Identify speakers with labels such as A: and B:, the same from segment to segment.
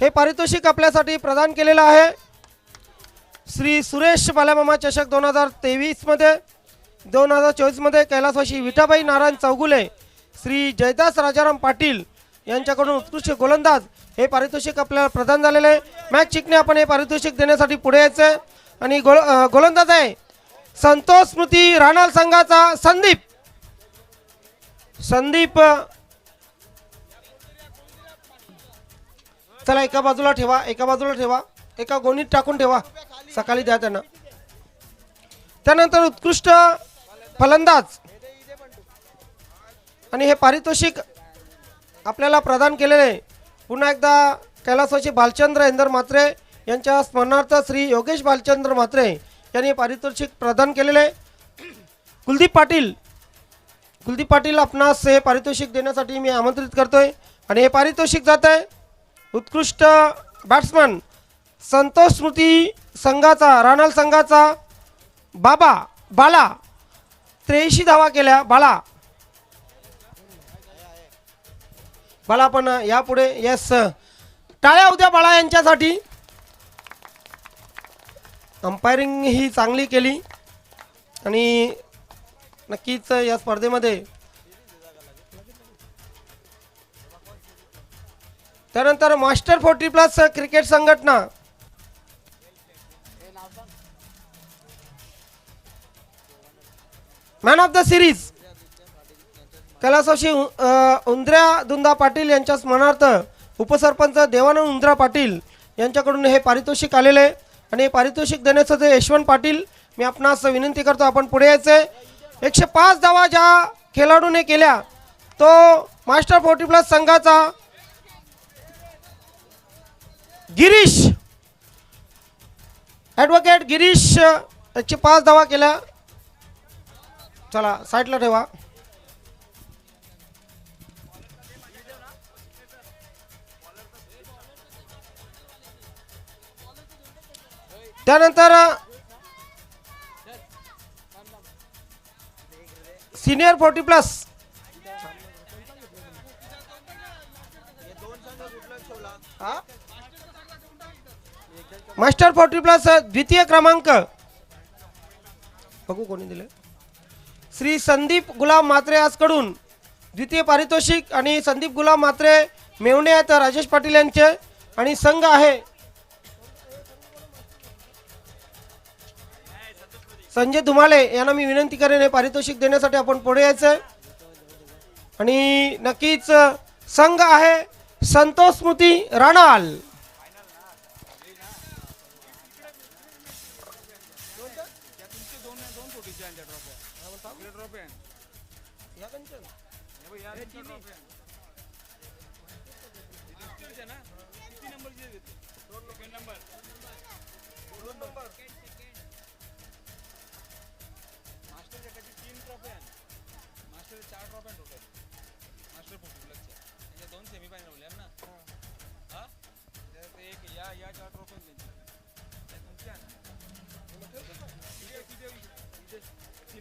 A: हे पारितोषिक आपल्यासाठी प्रदान केलेलं आहे श्री सुरेश बालामामा चषक 2023 मध्ये 2024 मध्ये कैलासवासी विठाबाई नारायण चौगुले श्री जयदास राजाराम पाटील यांच्याकडून उत्कृष्ट गोलंदाज हे पारितोषिक आपल्याला प्रदान झालेले आहे। मॅच जिंकणे आपण हे पारितोषिक देण्यासाठी पुढे यायचे आणि गोलंदाज आहे संतोष स्मृती राणाल संघाचा संदीप चला एका बाजूला ठेवा एका गोणीत टाकून ठेवा सकाळी द्या त्यांना। त्यानंतर उत्कृष्ट फलंदाज आणि हे पारितोषिक आपल्याला प्रदान केलेले पुन्हा एकदा कैलासवासी भालचंद्र इंदर म्हात्रे यांच्या स्मरणार्थ श्री योगेश भालचंद्र म्हात्रे यांनी पारितोषिक प्रदान केलेले। कुलदीप पाटील आपणास हे पारितोषिक देण्यासाठी मी आमंत्रित करतोय आणि हे पारितोषिक जात आहे उत्कृष्ट बॅट्समन संतोष स्मृती संघाचा राणाल संघाचा बाला 83 धावा केल्या। बाला पण यापुढे यस टाळ्या उद्या बाळा यांच्यासाठी अंपायरिंग ही चांगली केली आणि नक्कीच या स्पर्धेमध्ये त्यानंतर मास्टर 40+ क्रिकेट संघटना मॅन ऑफ द सिरीज कैलासवासी उंद्र्या दुंदा पाटील यांच्या स्मरणार्थ उपसरपंच देवानंद उंद्रा पाटील यांच्याकडून हे पारितोषिक आलेले आणि हे पारितोषिक देण्याचं ते यशवंत पाटील मी आपणास विनंती करतो आपण पुढे यायचे। 105 धावा ज्या खेळाडूने केल्या तो मास्टर 40+ संघाचा गिरीश ॲडव्होकेट गिरीश 105 धावा केल्या। चला साईडला ठेवा। त्यानंतर सिनियर 40+ मास्टर 40+ द्वितीय क्रमांक बघू कोणी दिले श्री संदीप गुलाम म्हात्रे याचकडून द्वितीय पारितोषिक आणि संदीप गुलाम म्हात्रे मेवणे आहेत राजेश पाटील यांचे आणि संघ आहे संजय धुमाले यांना मी विनंती करेन हे पारितोषिक देण्यासाठी आपण पुढे यायचं आणि नक्कीच संघ आहे संतोष स्मृती राणाल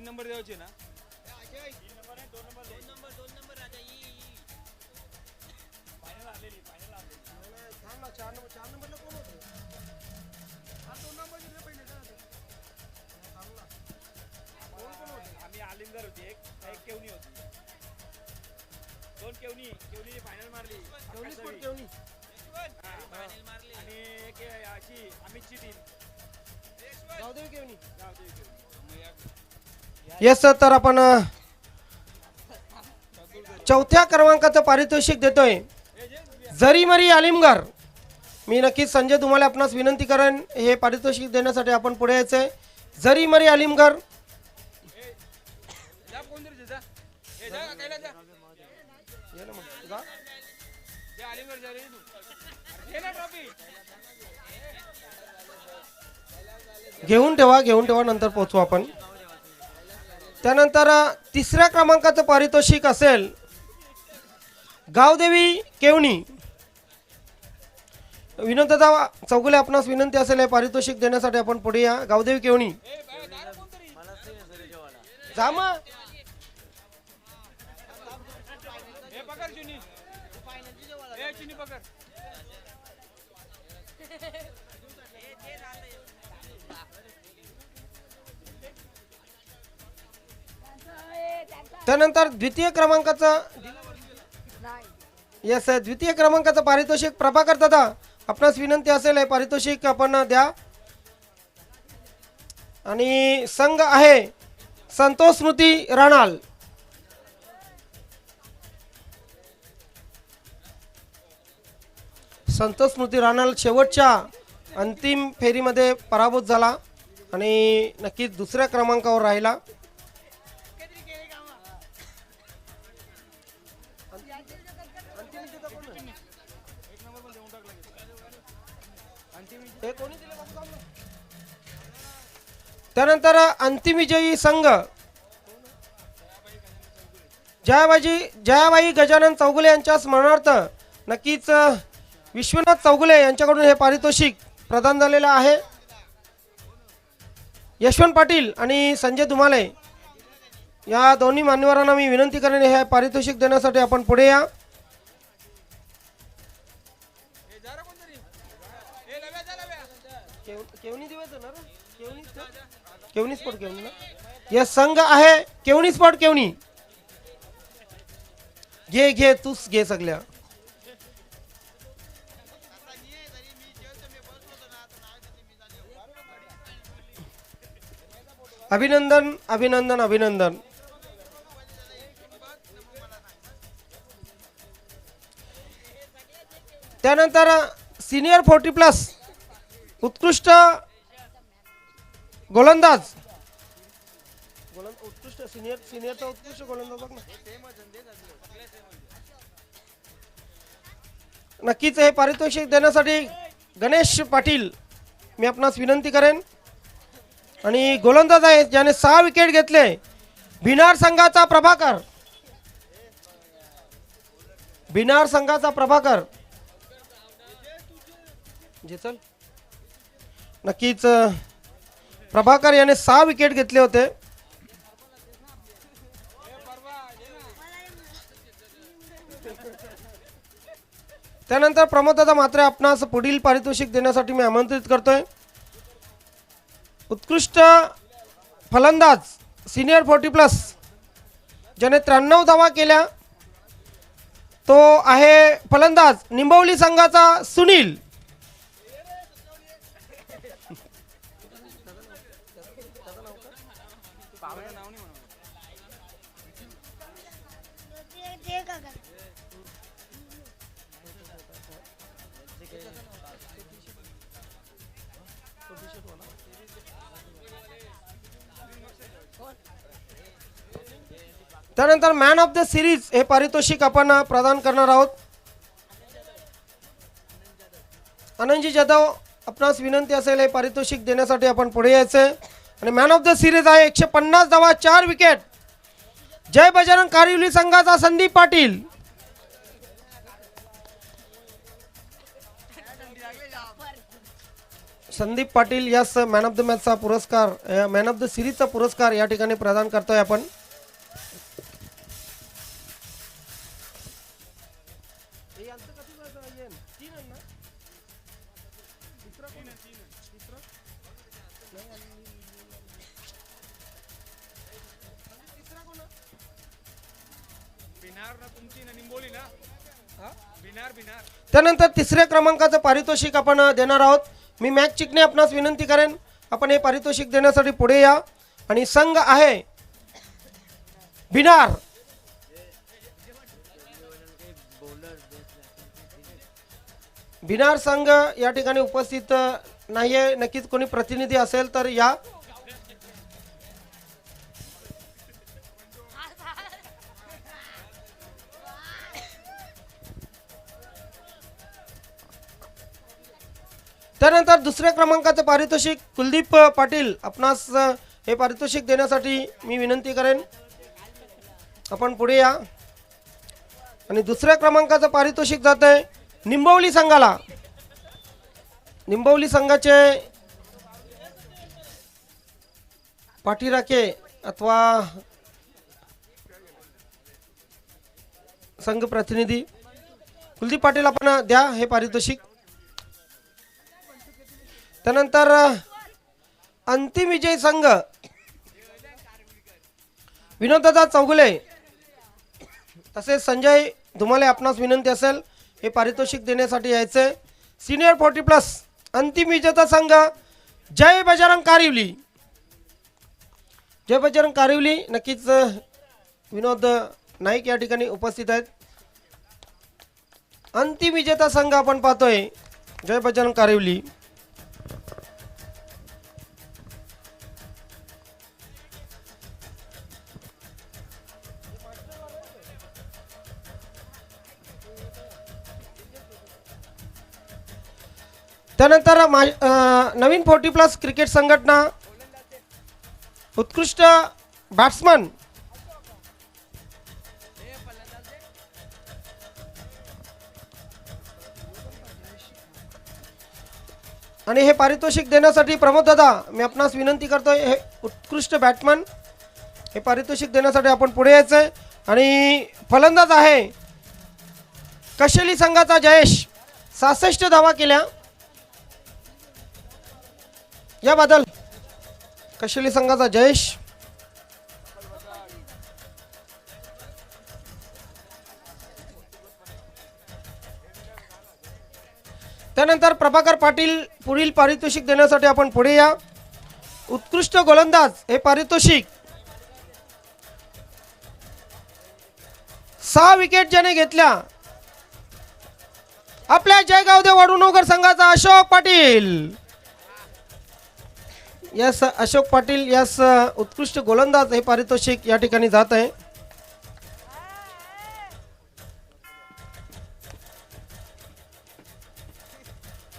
B: नंबर द्यायचे ना आम्ही आलिमदार होती एक केवनी होती 2 केवनी फायनल मारली आणि एक अशी अमितची टीम
A: गावदेवी केवनी येस तर आपण चौथ्या क्रमांकाचं पारितोषिक देतोय जरीमरी आलिमगर। मी नक्कीच संजय तुम्हाला आपणास विनंती करेन हे पारितोषिक देण्यासाठी आपण पुढे यायचंय जरीमरी आलिमगर घेऊन ठेवा नंतर पोहोचू आपण। त्यानंतर तिसऱ्या क्रमांकाचं पारितोषिक असेल गावदेवी केवणी विनोददा चौगुले आपणास विनंती असेल हे पारितोषिक देण्यासाठी आपण पुढे या गावदेवी केवणी जामा त्यानंतर द्वितीय क्रमांकाचं यस द्वितीय क्रमांकाचं पारितोषिक प्रभाकर दादा आपणास विनंती असेल हे पारितोषिक आपण द्या. आणि संघ आहे संतोष स्मृती राणाल. संतोष स्मृती राणाल शेवटच्या अंतिम फेरीमध्ये पराभूत झाला आणि नक्कीच दुसऱ्या क्रमांकावर राहिला. त्यानंतर अंतिम विजयी संघ जयाबाई गजानन चौगुले यांच्या स्मरणार्थ नक्कीच विश्वनाथ चौगुले यांच्याकडून हे पारितोषिक प्रदान झालेलं आहे. यशवंत पाटील आणि संजय धुमाले या दोन्ही मान्यवरांना मी विनंती करेन हे पारितोषिक देण्यासाठी आपण पुढे या. केवनी स्पोर्ट केवनी ना यस संघ आहे केवनी स्पोर्ट केवनी. घे तूच घे सगळ्या. अभिनंदन अभिनंदन अभिनंदन. त्यानंतर सिनियर 40+ उत्कृष्ट गोलंदाज उत्कृष्ट सिनियरचा उत्कृष्ट गोलंदाज बघ ना. नक्कीच हे पारितोषिक देण्यासाठी गणेश पाटील मी आपणास विनंती करेन. आणि गोलंदाज आहे ज्याने 6 विकेट घेतले भिनार संघाचा प्रभाकर. भिनार संघाचा प्रभाकर जे चल नक्कीच प्रभाकर याने 6 विकेट घेतले होते. त्यानंतर प्रमोददादा मात्र आपणास पुढील पारितोषिक देण्यासाठी मी आमंत्रित करतोय. उत्कृष्ट फलंदाज सिनियर 40+ ज्याने 93 धावा केल्या तो आहे फलंदाज निंबवली संघाचा सुनील. त्यानंतर मॅन ऑफ द सिरीज हे पारितोषिक आपण प्रदान करणार आहोत. आनंदजी जाधव आपणास विनंती असेल हे पारितोषिक देण्यासाठी आपण पुढे यायचे. आणि मॅन ऑफ द सिरीज आहे 150 धावा 4 विकेट जय बजरंग कारिवली संघाचा संदीप पाटील. संदीप पाटील यास मॅन ऑफ द मॅचचा पुरस्कार मॅन ऑफ द सिरीजचा पुरस्कार या ठिकाणी प्रदान करतोय आपण. त्यानंतर तिसऱ्या क्रमांकाचं पारितोषिक आपण देणार आहोत. मी मॅच चिकने आपणास विनंती करेन आपण हे पारितोषिक देण्यासाठी पुढे या. आणि संघ आहे बिनार. बिनार संघ या ठिकाणी उपस्थित नाहीये. नक्कीच कोणी प्रतिनिधी असेल तर या. त्यानंतर दुसऱ्या क्रमांकाचे पारितोषिक कुलदीप पाटील आपणास हे पारितोषिक देण्यासाठी मी विनंती करेन आपण पुढे या. आणि दुसऱ्या क्रमांकाचं पारितोषिक जात आहे निंबवली संघाला. निंबवली संघाचे पाठीराखे अथवा संघ प्रतिनिधी कुलदीप पाटील आपण द्या हे पारितोषिक. त्यानंतर अंतिम विजय संघ विनोददादा चौगुले तसेच संजय धुमाले, आपणास विनंती असेल हे पारितोषिक देण्यासाठी यायचे. सिनियर 40+ अंतिम विजेता संघ जय बजरंग कारिवली. जय बजरंग कारिवली नक्कीच विनोद नाईक या ठिकाणी उपस्थित आहेत. अंतिम विजेता संघ आपण पाहतोय जय बजरंग कारिवली. त्यानंतर नवीन 40+ क्रिकेट संघटना उत्कृष्ट बॅट्समन आणि हे पारितोषिक देण्यासाठी प्रमोद दादा मी आपणास विनंती करतोय. हे उत्कृष्ट बॅट्समन हे पारितोषिक देण्यासाठी आपण पुढे यायचंय. आणि फलंदाज आहे कशेली संघाचा जयेश, 66 धावा केल्या. याबद्दल कशेली संघाचा जयेश. त्यानंतर प्रभाकर पाटील पुढील पारितोषिक देण्यासाठी आपण पुढे या. उत्कृष्ट गोलंदाज हे पारितोषिक 6 विकेट ज्याने घेतल्या आपल्या जयगावदेव वडुनगर संघाचा अशोक पाटील. यस अशोक पाटील यस उत्कृष्ट गोलंदाज हे पारितोषिक या ठिकाणी जात आहे.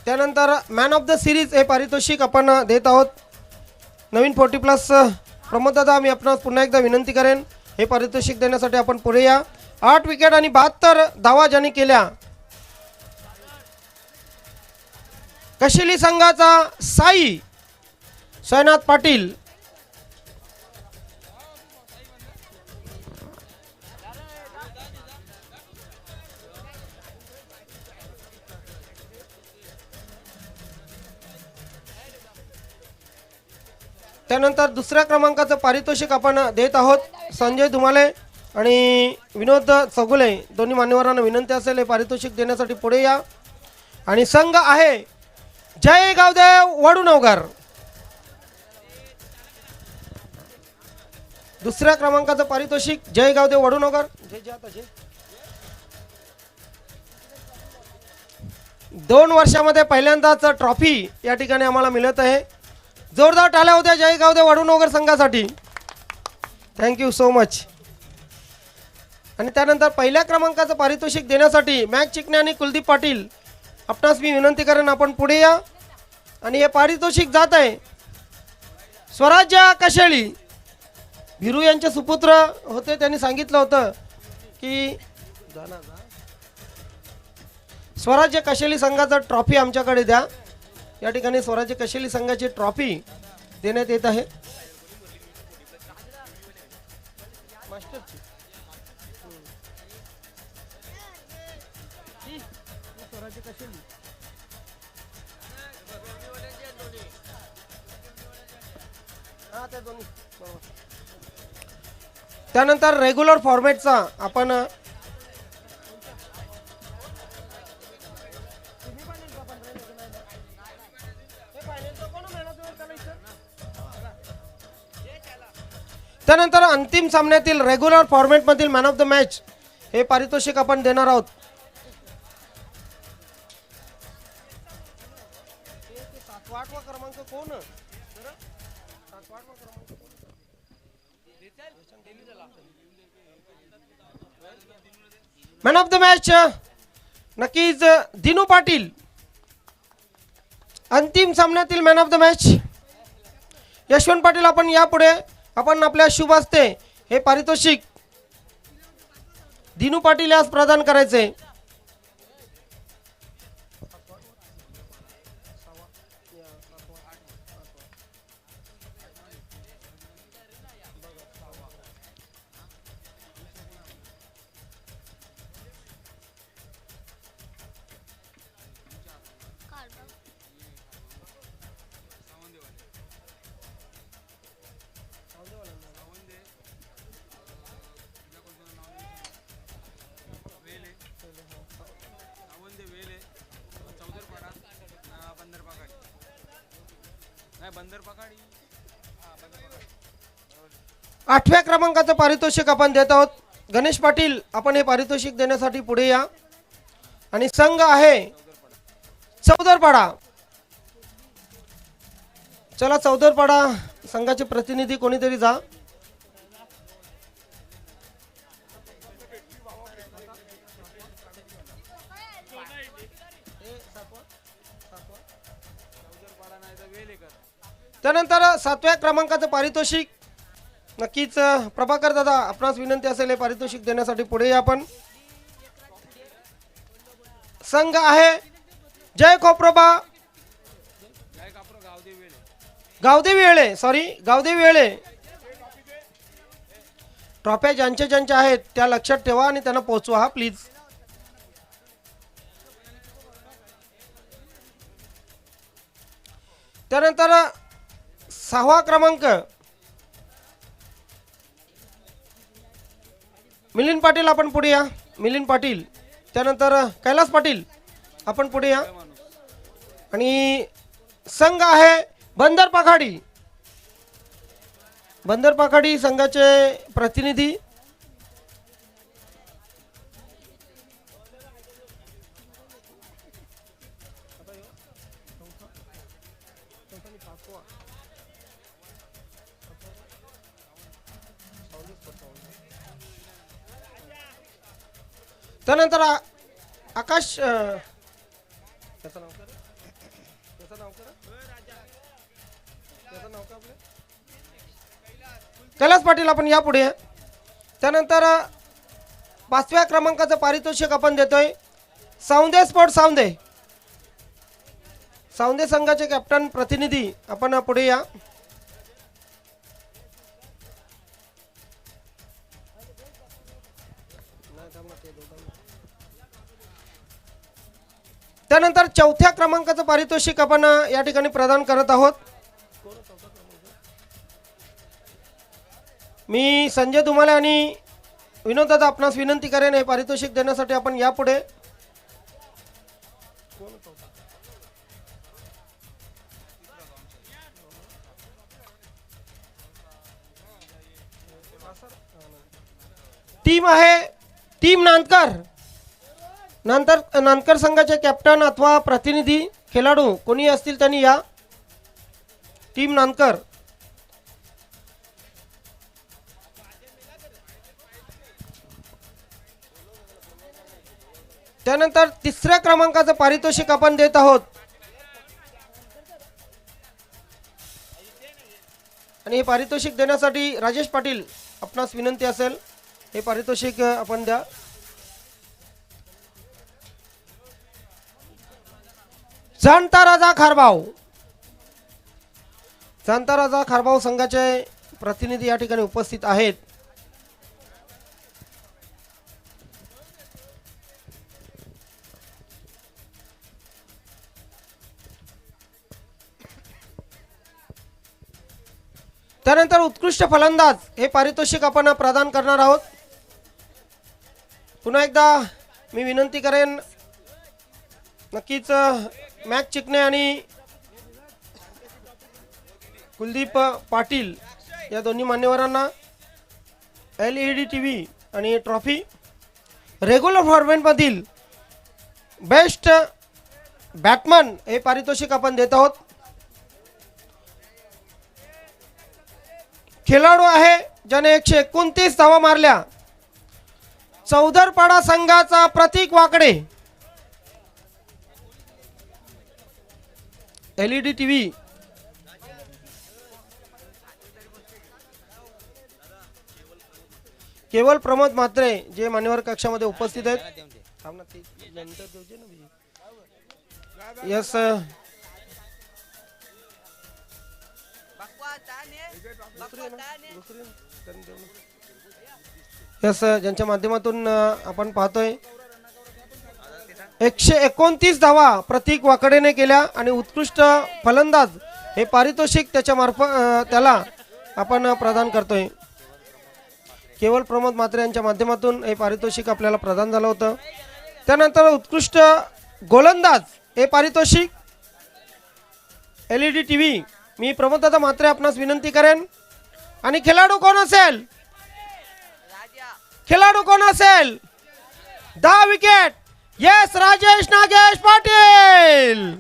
A: त्यानंतर मॅन ऑफ द सिरीज हे पारितोषिक आपण देत आहोत. नवीन 40+ प्रमोद दादा मी आपणास पुन्हा एकदा विनंती करेन हे पारितोषिक देण्यासाठी आपण पुढे या. 8 विकेट आणि 72 धावा ज्यांनी केल्या कशेली संघाचा साई साईनाथ पाटील. त्यानंतर दुसऱ्या क्रमांकाचं पारितोषिक आपण देत आहोत. संजय धुमाले आणि विनोद चौगुले दोन्ही मान्यवरांना विनंती असेल हे पारितोषिक देण्यासाठी पुढे या. आणि संघ आहे जय गावदेव वडुनगर. दुसऱ्या क्रमांकाचं पारितोषिक जय गावदेव वडुनगर. जय जय आता जय 2 वर्षामध्ये पहिल्यांदाच ट्रॉफी या ठिकाणी आम्हाला मिळत आहे. जोरदार टाळ्या होत्या जय गावदेव वडुनगर संघासाठी. Thank you so much. आणि त्यानंतर पहिल्या क्रमांकाचं पारितोषिक देण्यासाठी मॅक चिकणे आणि कुलदीप पाटील आपणास मी विनंती करेन आपण पुढे या. आणि हे पारितोषिक जात आहे स्वराज्य कशेळी. भिरू यांचे सुपुत्र होते, त्यांनी सांगितलं होतं की स्वराज्य कशेली संघाचा ट्रॉफी आमच्याकडे द्या. या ठिकाणी स्वराज्य कशेली संघाची ट्रॉफी देण्यात येत आहे. त्यानंतर रेग्युलर फॉर्मॅटचा आपण त्यानंतर अंतिम सामन्यातील रेग्युलर फॉर्मॅटमधील मॅन ऑफ द मॅच हे पारितोषिक आपण देणार आहोत. मॅन ऑफ द मॅच नक्कीच दिनू पाटील. अंतिम सामन्यातील man of the match Yashwant Patil. आपण यापुढे आपण आपल्या शुभ हस्ते हे पारितोषिक दिनू पाटील यास प्रदान करायचे.
B: बंदर पकाडी.
A: 8व्या क्रमांकाचं पारितोषिक आपण देत आहोत. गणेश पाटील आपण हे पारितोषिक देण्यासाठी पुढे या. आणि संघ आहे चौदरपाडा. चला चौदरपाडा संघाचे प्रतिनिधी कोणीतरी जा. त्यानंतर 7व्या क्रमांकाचं पारितोषिक नक्कीच प्रभाकर दादा आपणास विनंती असेल हे पारितोषिक देण्यासाठी पुढे या. आपण संघ आहे जय खोप्रभा गावदेवी वेळे गावदेवी वेळे. ट्रॉफ्या ज्यांच्या ज्यांच्या आहेत त्या लक्षात ठेवा आणि त्यांना पोहोचवा हा प्लीज. त्यानंतर 6वा क्रमांक मिलिंद पाटील आपण पुढे या. मिलिंद पाटील. त्यानंतर कैलास पाटील आपण पुढे या. आणि संघ आहे बंदर पाखाडी. बंदर पाखाडी संघाचे प्रतिनिधी त्यानंतर आकाश त्याचं नाव काय कैलास पाटील आपण या पुढे. त्यानंतर 5व्या क्रमांकाचं पारितोषिक आपण देतोय सावंदे स्पोर्ट सावंदे. सावंदे संघाचे कॅप्टन प्रतिनिधी आपण पुढे या. त्यानंतर 4थ्या क्रमांकाचं पारितोषिक आपण या ठिकाणी प्रदान करत आहोत. मी संजय धुमाले आणि विनोद दादा आपणास विनंती करेन हे पारितोषिक देण्यासाठी आपण यापुढे. टीम आहे टीम नांदकर संघाचे कॅप्टन अथवा प्रतिनिधी खेळाडू कोणी असतील त्यांनी या. टीम नांदकर. त्यानंतर 3ऱ्या क्रमांकाचं पारितोषिक आपण देत आहोत. आणि हे पारितोषिक देण्यासाठी राजेश पाटील आपणास विनंती असेल हे पारितोषिक आपण द्या. जाणता राजा खारबाव संघाचे प्रतिनिधी या ठिकाणी उपस्थित आहेत. त्यानंतर उत्कृष्ट फलंदाज हे पारितोषिक आपण प्रदान करणार आहोत. पुन्हा एकदा मी विनंती करेन नक्कीच मॅक चिकणे आणि कुलदीप पाटील या दोन्ही मान्यवरांना LED TV आणि ट्रॉफी रेग्युलर फॉर्मॅटमधील बेस्ट बॅट्समन हे पारितोषिक आपण देत आहोत. खेळाडू आहे ज्याने 129 धावा मारल्या. चौदरपाडा संघाचा प्रतीक वाकडे. LED TV केवळ प्रमोद म्हात्रे जे मान्यवर कक्षामध्ये उपस्थित आहेत. यस यस ज्यांच्या माध्यमातून आपण पाहतोय 129 धावा प्रतीक वाकडेने केल्या आणि उत्कृष्ट फलंदाज हे पारितोषिक त्याच्या मार्फत त्याला आपण प्रदान करतोय. केवळ प्रमोद म्हात्रे यांच्या माध्यमातून हे पारितोषिक आपल्याला प्रदान झालं होतं. त्यानंतर उत्कृष्ट गोलंदाज हे पारितोषिक LED TV मी प्रमोददादा म्हात्रे आपणास विनंती करेन. आणि खेळाडू कोण असेल? खेळाडू कोण असेल? 10 विकेट. येस, राजेश नागेश पाटील.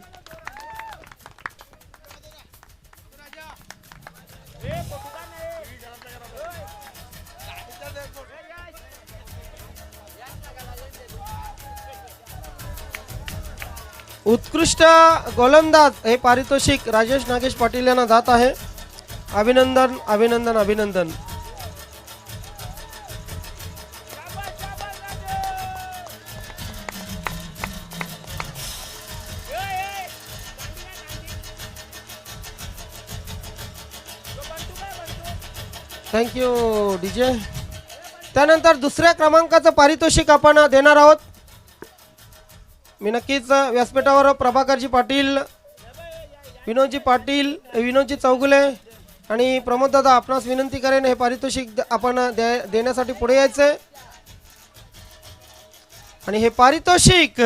A: उत्कृष्ट गोलंदाज हे पारितोषिक राजेश नागेश पाटील यांना जात आहे. अभिनंदन अभिनंदन अभिनंदन. Thank you DJ. त्यानंतर दुसऱ्या क्रमांकाचं पारितोषिक आपण देणार आहोत. मी नक्कीच व्यासपीठावर प्रभाकरजी पाटील, विनोदजी पाटील, विनोदजी चौगुले आणि प्रमोददादा आपणास विनंती करेन हे पारितोषिक आपण देण्यासाठी पुढे यायचे. आणि हे पारितोषिक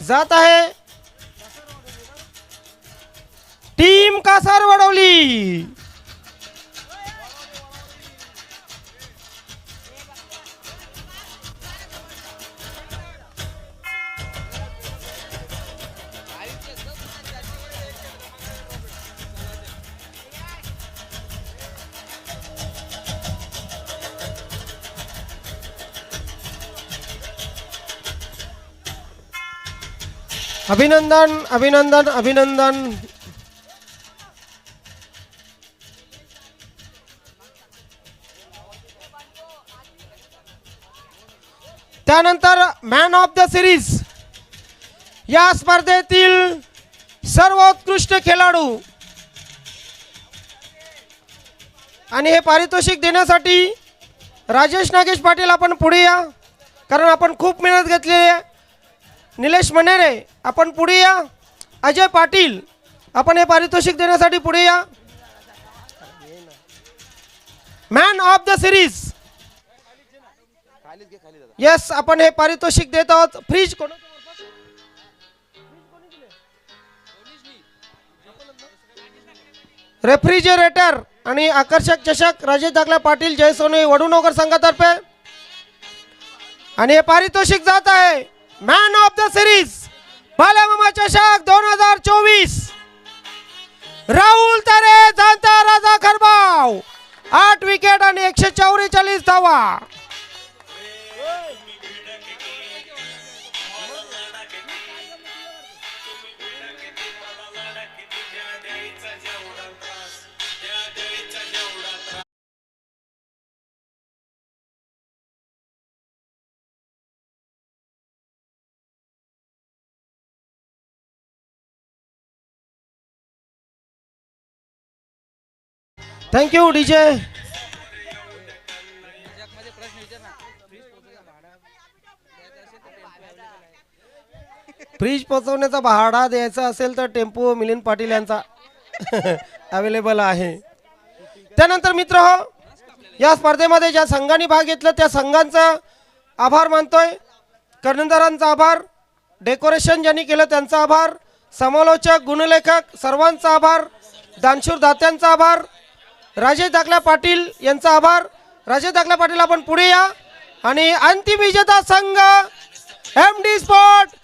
A: जात आहे टीम कासार वडवली. अभिनंदन अभिनंदन अभिनंदन. त्यानंतर मॅन ऑफ द सिरीज या स्पर्धेतील सर्वोत्कृष्ट खेळाडू आणि हे पारितोषिक देण्यासाठी राजेश नागेश पाटील आपण पुढे या, कारण आपण खूप मेहनत घेतली आहे. निलेश मनेरे आपण पुढे या. अजय पाटील आपण हे पारितोषिक देण्यासाठी पुढे या. Man of the series yes आपण हे पारितोषिक देत आहोत. फ्रीज कोण? रेफ्रिजरेटर आणि आकर्षक चषक राजेश दागला पाटील जय सोने वडूनगर संघातर्फे. आणि हे पारितोषिक जात आहे मॅन ऑफ द सिरीज बालामामा चषक 2024 राहुल तारे जाणता राजा खरबाव. 8 विकेट आणि 144 धावा. Thank you DJ. फ्रीज पोहोचवण्याचा भाडा द्यायचा असेल तर टेम्पो मिलिंद पाटील यांचा अवेलेबल आहे. त्यानंतर मित्र हो, या स्पर्धेमध्ये ज्या संघांनी भाग घेतला त्या संघांचा आभार मानतोय. कर्णधारांचा आभार, डेकोरेशन ज्यांनी केलं त्यांचा आभार, समालोचक गुणलेखक सर्वांचा आभार, दानशूर दात्यांचा आभार, राजेश दागला पाटील यांचा आभार. राजेश दागला पाटील आपण पुढे या. आणि अंतिम विजेता संघ MD स्पोर्ट